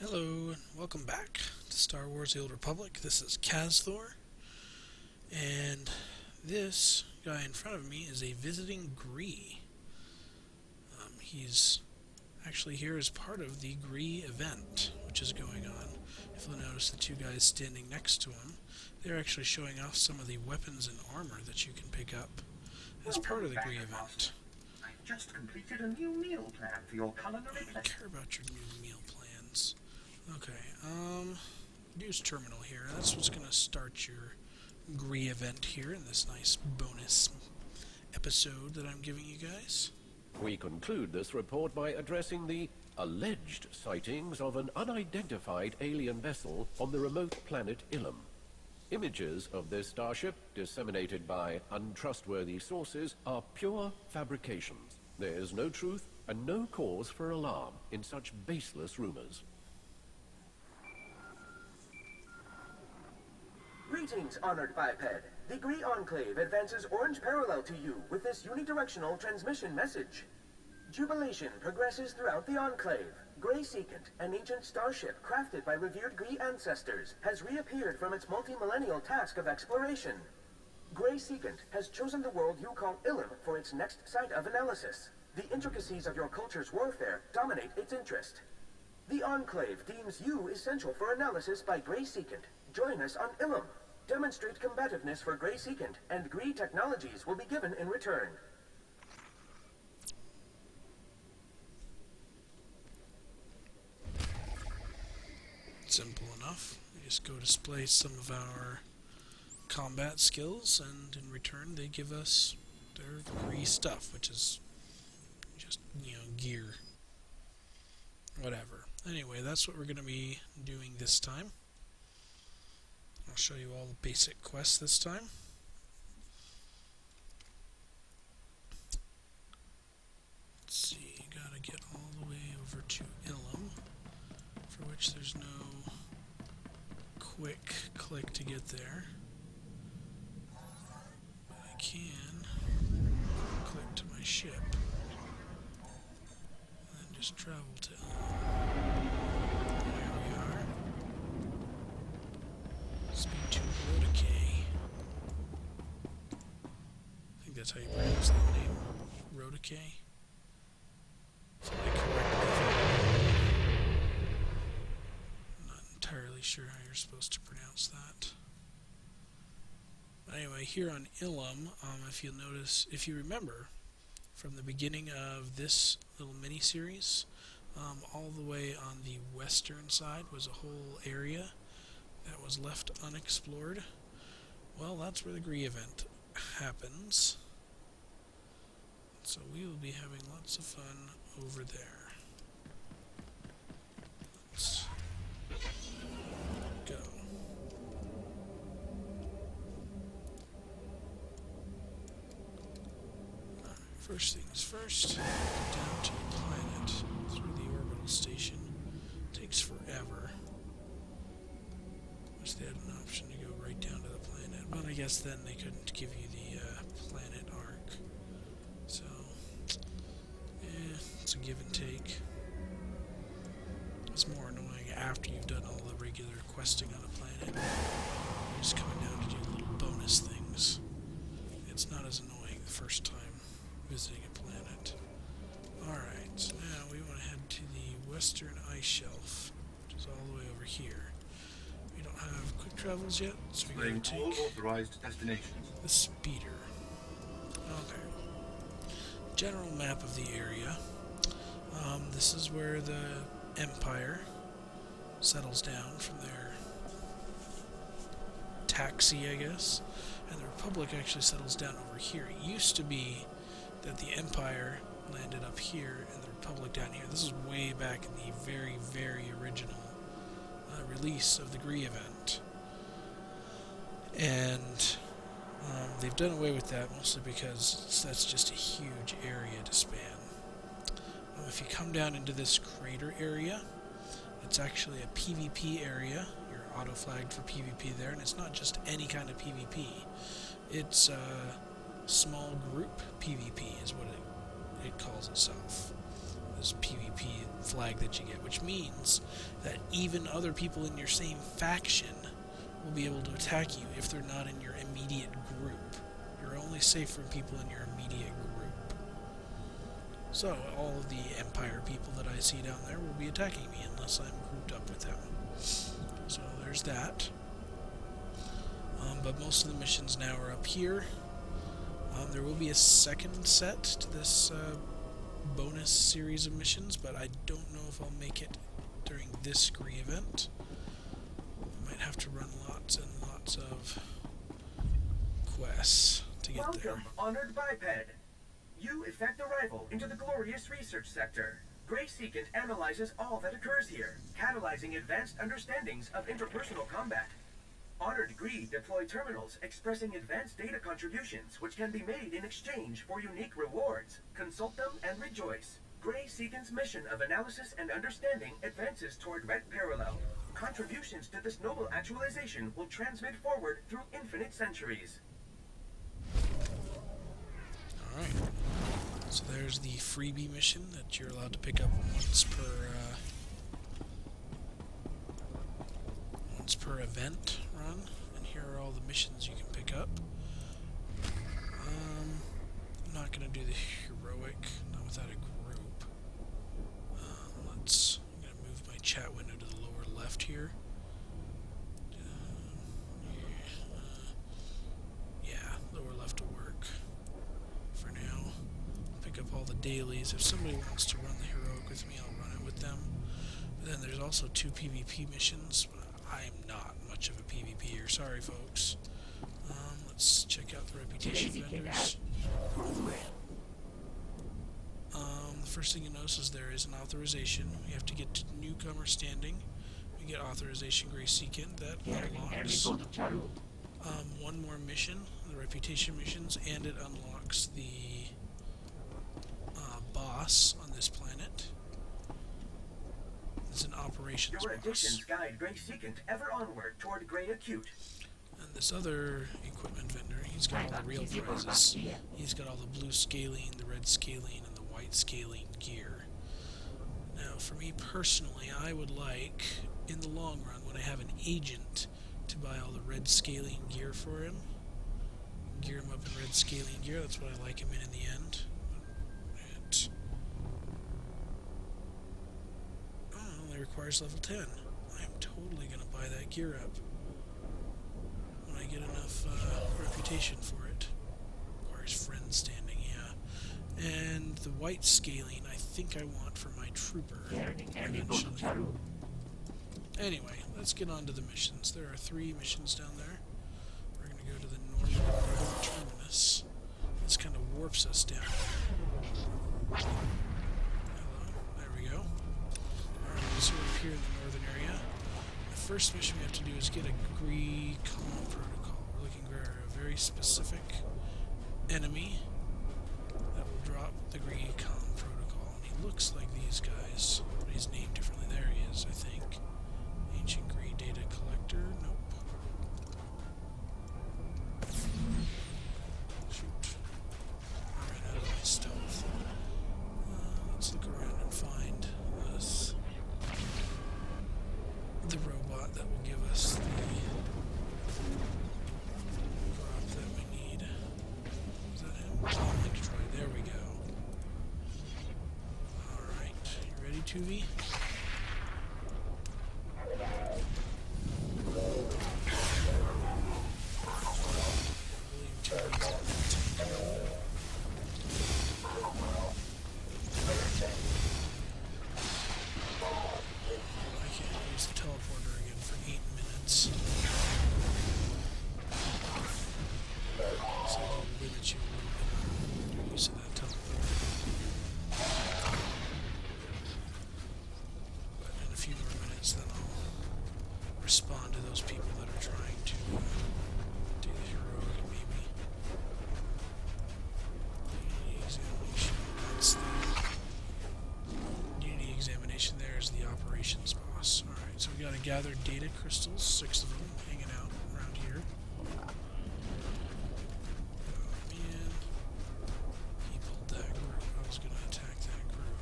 Hello, and welcome back to Star Wars The Old Republic. This is Ch.3, and this guy in front of me is a visiting Gree. He's actually here as part of the Gree event, which is going on. If you'll notice the two guys standing next to him, they're actually showing off some of the weapons and armor that you can pick up as part of the Gree event. I've just completed a new meal plan for your culinary I don't pleasure. care about your new meal plans. Okay, use terminal here. That's what's going to start your Gree event here in this nice bonus episode that I'm giving you guys. We conclude this report by addressing the alleged sightings of an unidentified alien vessel on the remote planet Ilum. Images of this starship, disseminated by untrustworthy sources, are pure fabrications. There is no truth and no cause for alarm in such baseless rumors. Greetings, honored biped. The Gree Enclave advances orange parallel to you with this unidirectional transmission message. Jubilation progresses throughout the Enclave. Grey Secant, an ancient starship crafted by revered Gree ancestors, has reappeared from its multi-millennial task of exploration. Grey Secant has chosen the world you call Ilum for its next site of analysis. The intricacies of your culture's warfare dominate its interest. The Enclave deems you essential for analysis by Grey Secant. Join us on Ilum. Demonstrate combativeness for Grey Secant, and Gree technologies will be given in return. Simple enough. We just go display some of our combat skills, and in return they give us their Gree stuff, which is just, gear. Whatever. Anyway, that's what we're going to be doing this time. I'll show you all the basic quests this time. Let's see, gotta get all the way over to Ilum, for which there's no quick click to get there. But I can click to my ship and then just travel to Ilum. There we are. Speed to Rodakay. I think that's how you pronounce that name. Rodakay. Somebody correct me if I'm not entirely sure how you're supposed to pronounce that. But anyway, here on Ilum, if you'll notice, if you remember, from the beginning of this little mini-series, all the way on the western side was a whole area that was left unexplored. Well, that's where the Gree event happens. So we will be having lots of fun over there. Let's go. Alright, first things first, down to the planet through the orbital station. Takes forever. They had an option to go right down to the planet, but I guess then they couldn't give you the planet arc. So, it's a give and take. It's more annoying after you've done all the regular questing on a planet. You're just coming down to do little bonus things. It's not as annoying the first time visiting a planet. Alright, so now we want to head to the western ice shelf, which is all the way over here. We don't have quick travels yet, so we gotta take all authorized destinations. the speeder. Okay. General map of the area. This is where the Empire settles down from their taxi, I guess, and the Republic actually settles down over here. It used to be that the Empire landed up here and the Republic down here. This is way back in the very, very original release of the Gree event, and they've done away with that mostly because that's just a huge area to span. If you come down into this crater area, it's actually a PvP area. You're auto-flagged for PvP there, and it's not just any kind of PvP. It's small group PvP is what it calls itself. this PvP flag that you get, which means that even other people in your same faction will be able to attack you if they're not in your immediate group. You're only safe from people in your immediate group. So all of the Empire people that I see down there will be attacking me unless I'm grouped up with them. So there's that. But most of the missions now are up here. There will be a second set to this bonus series of missions, but I don't know if I'll make it during this Scree event. I might have to run lots and lots of quests to get there. Welcome, honored biped. You effect arrival into the glorious research sector. Grey Secant analyzes all that occurs here, catalyzing advanced understandings of interpersonal combat. Honored Greed deploy terminals expressing advanced data contributions which can be made in exchange for unique rewards. Consult them and rejoice. Grey Secant's mission of analysis and understanding advances toward Red Parallel. Contributions to this noble actualization will transmit forward through infinite centuries. Alright. So there's the freebie mission that you're allowed to pick up once per event run, and here are all the missions you can pick up. I'm not going to do the heroic, not without a group. I'm going to move my chat window to the lower left here. Yeah, lower left will work for now. Pick up all the dailies. If somebody wants to run the heroic with me, I'll run it with them. But then there's also 2 PvP missions. I'm not much of a PvPer, sorry folks. Let's check out the reputation vendors. The first thing you notice is there is an authorization. We have to get to newcomer standing. We get authorization Grey Secant. That unlocks one more mission, the reputation missions, and it unlocks the boss on this planet. It's an operations Your boss. additions guide Grey Secant ever onward toward Grey Acute. And this other equipment vendor, he's got all the real prizes. He's got all the blue scaling, the red scaling, and the white scaling gear. Now, for me personally, I would like, in the long run, when I have an agent, to buy all the red scaling gear for him. Gear him up in red scaling gear, that's what I like him in the end. It requires level 10. I'm totally going to buy that gear up when I get enough reputation for it. Requires friend standing, yeah. And the white scaling I think I want for my trooper eventually. Anyway, let's get on to the missions. There are 3 missions down there. We're going to go to the northern terminus. This kind of warps us down. Hello, there we go. So we're here in the northern area. The first mission we have to do is get a Gree Comm protocol. We're looking for a very specific enemy that will drop the Gree Comm protocol. And he looks like these guys, but he's named differently. There he is, I think. Ancient Gree Data Collector. Nope. Shoot. I ran out of my stealth. Let's look around and find us the robot that will give us the drop that we need. Is that him? Oh, link droid. There we go. Alright. You ready, 2V? Respond to those people that are trying to do the heroic, maybe. Unity examination, that's the Unity examination. There is the operations boss. Alright, so we gotta gather data crystals, 6 of them, hanging out around here. Oh man, he pulled that group. I was gonna attack that group.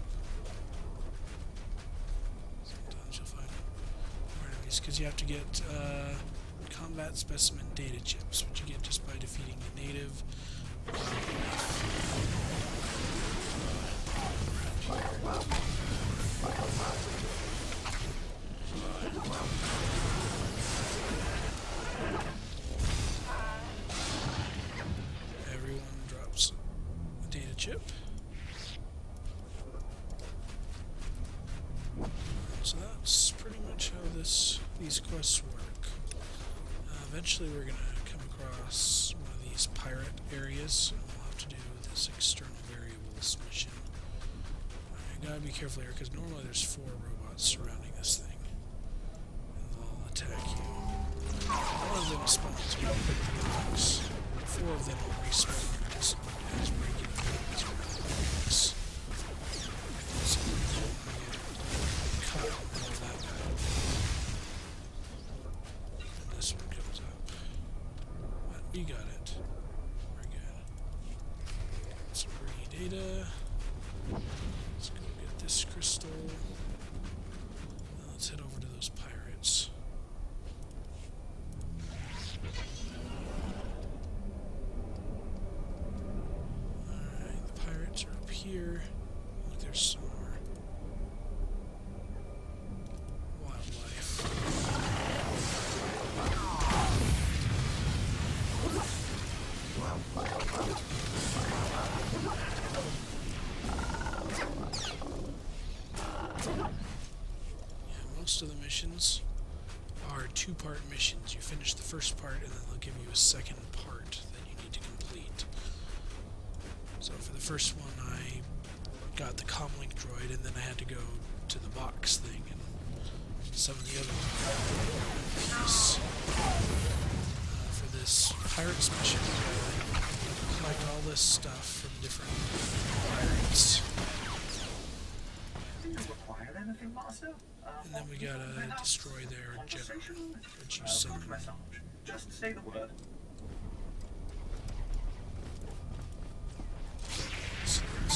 these, because you have to get combat specimen data chips, which you get just by defeating the native Everyone drops a data chip. So that's pretty much how these quests work. Eventually we're going to come across one of these pirate areas, and we'll have to do this external variables mission. I gotta be careful here, because normally there's 4 robots surrounding this thing, and they'll attack you. One of them spawns when you pick the box. 4 of them will respawn just as regular enemies around the box. So you don't want to get caught in all that battle. And this one comes up. But we got it. Very good. Some free data. Let's go get this crystal. Now let's head over to those pirates. Alright, the pirates are up here. Look, there's some more wildlife. Yeah, most of the missions are 2-part missions. You finish the first part, and then they'll give you a second part that you need to complete. So for the first one, I got the comlink droid, and then I had to go to the box thing, and some of the other ones. For this pirates mission, you gotta collect all this stuff from different pirates. Do you require anything, Master? And then we gotta destroy their general, which you summon. Massage. Just say the word. So let's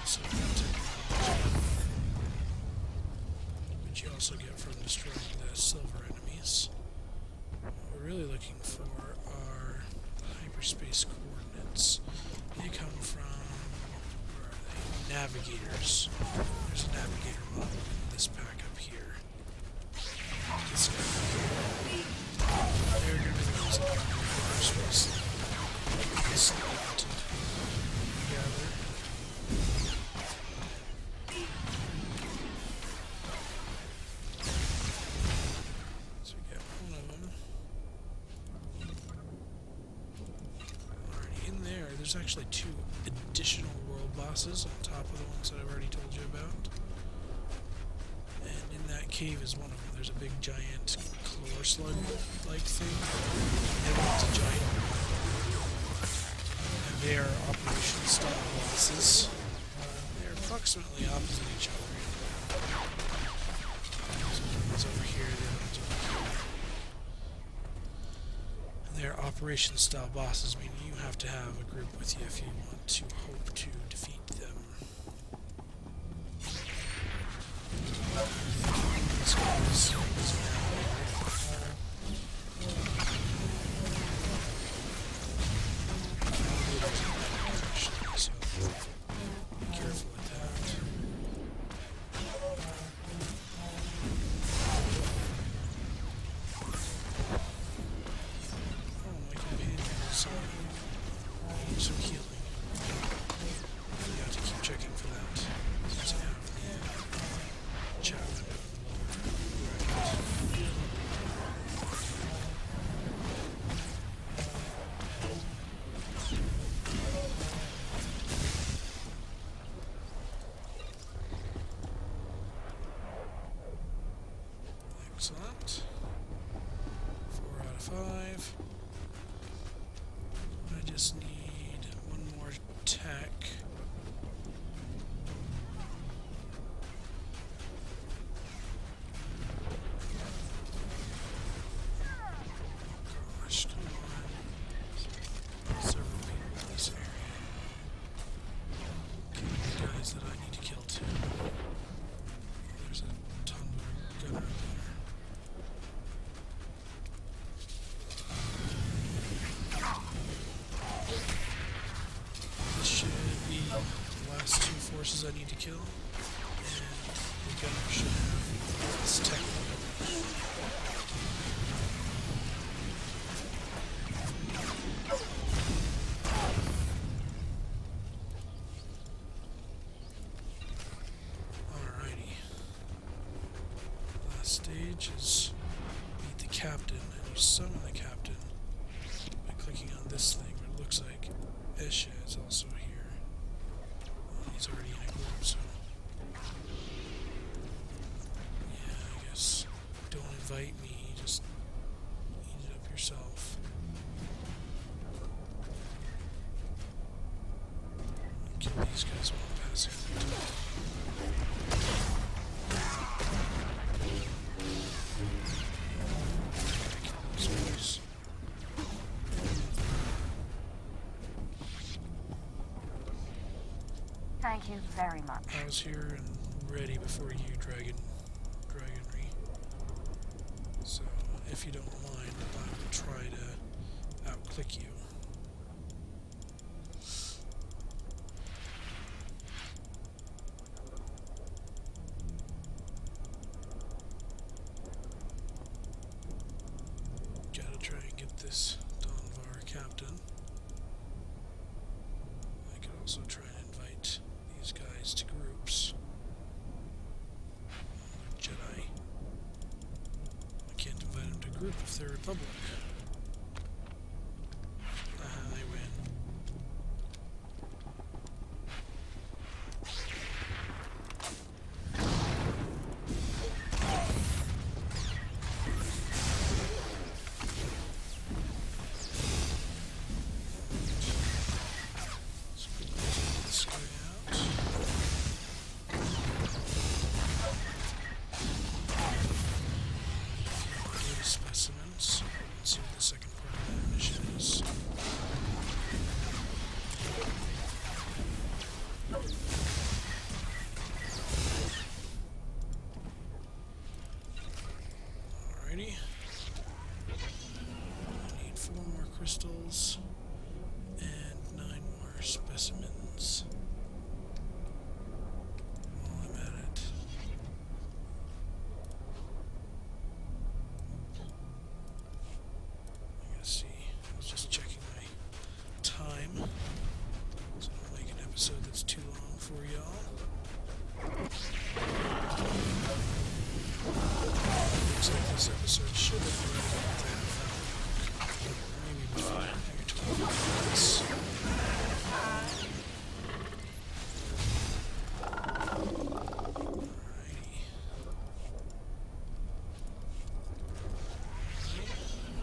so which you also get from destroying the silver enemies. What we're really looking for are hyperspace coordinates. They come from, where are they? Navigators. There's a navigator model in this pack up here. This guy. They're going to be using hyperspace. This to gather. So we got one of them. Already in there. There's actually 2 additional world bosses on top of the ones that I've already told you about. And in that cave is one of them. There's a big giant chlor slug-like thing. Everyone's a giant. And they are operation-style bosses. They're approximately opposite each other. There's one's over here, the other one's over here. And they're operation-style bosses, meaning you have to have a group with you if you want to hope to defeat them. This guy's so be careful with that. Oh, my companion is some healing. You have to keep checking for that. Since I have the chat window lowered. Excellent. 4 out of 5. I just need one more tech. bosses I need to kill, and the gunner should have this tech. Alrighty. Last stage is beat the captain, and you summon the captain by clicking on this thing, where it looks like Esha is also here. Well, he's already in a group, so yeah, I guess don't invite me, just eat it up yourself. Kill these guys while I'm passing through time. Kill those guys. Thank you very much. I was here and ready before you, Dragonry. So, if you don't mind, I will try to outclick you. Gotta try and get this Donvar captain. I could also try and invite these guys to groups. Jedi. I can't invite them to group if they're Republic. They win. Let's quickly take this guy out. Data specimens. Let's see what the second part of that mission is. Alrighty. I need 4 more crystals and 9 more specimens. While I'm at it. I gotta see. I was just checking my time. So I don't make an episode that's too long for y'all. Looks like this episode should have been right about the half hour mark. Maybe before, maybe 25 minutes. Alrighty.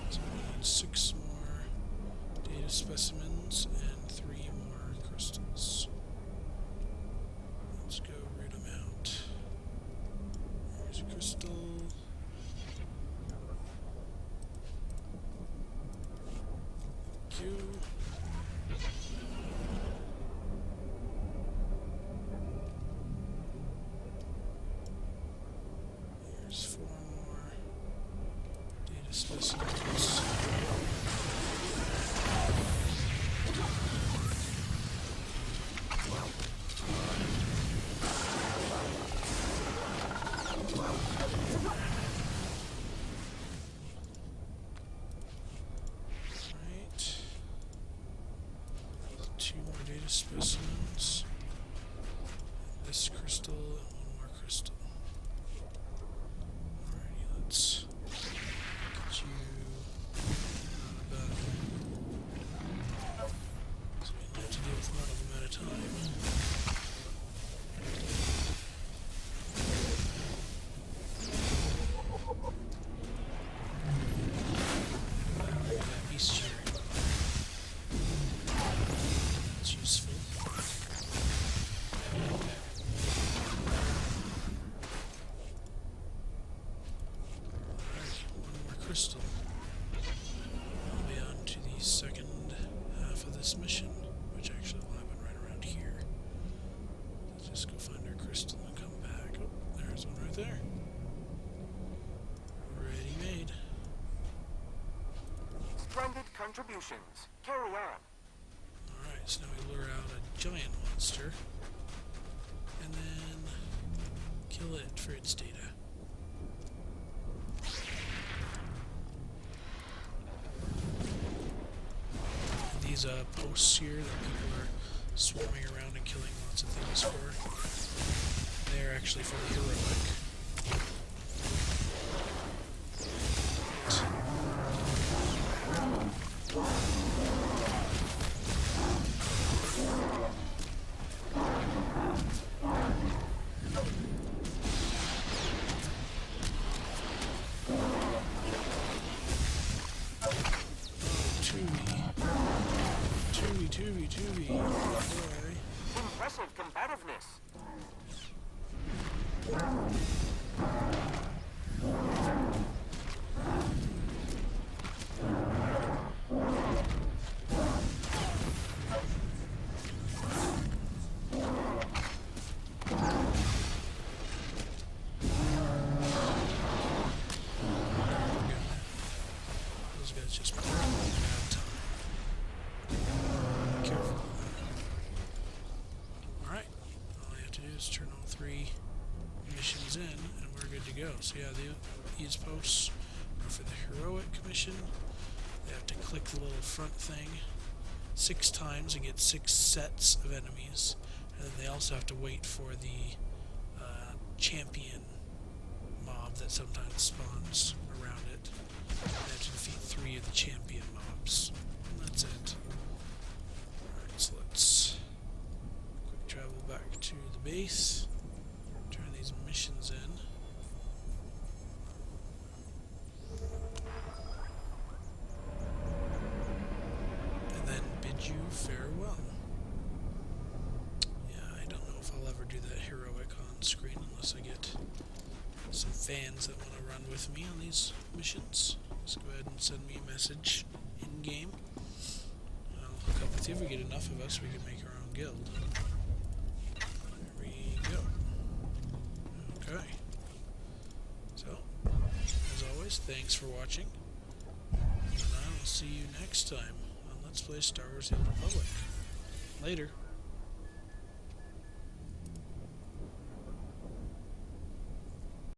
So we need 6 more data specimens and 3 more crystals. Let's go root them out. Here's a crystal. Thank you. Here's 4 more data specimens. Right. 2 more data specimens. And this crystal and 1 more crystal. Alrighty, let's get you out of battle. So we only have to deal with 1 of them at a time. That beast cherry. That's useful. Alright, 1 more crystal. I'll be on to the second half of this mission, which actually will happen right around here. Let's just go find our crystal and come back. Oh, there's one right there. Ready made. Splendid contributions. Carry on. Alright, so now we lure out a giant monster. and then kill it for its data. And these posts here that people are swarming around and killing lots of things for, they're actually for the heroic. Tubby. Boy. Impressive combativeness. Those guys just put a bad time. Be careful. Alright, all you have to do is turn all 3 missions in, and we're good to go. So yeah, these posts are for the heroic mission. They have to click the little front thing 6 times and get 6 sets of enemies. And then they also have to wait for the champion mob that sometimes spawns around it. They have to defeat 3 of the champion mobs. And that's it. Alright, so let's quick travel back to the base. Turn these missions in. And then bid you farewell. Yeah, I don't know if I'll ever do that heroic on screen unless I get some fans that want to run with me on these missions. Just go ahead and send me a message in-game. I'll hook up with you. If we get enough of us, we can make our own guild. There we go. Okay. So, as always, thanks for watching. And I will see you next time on Let's Play Star Wars: The Old Republic. Later.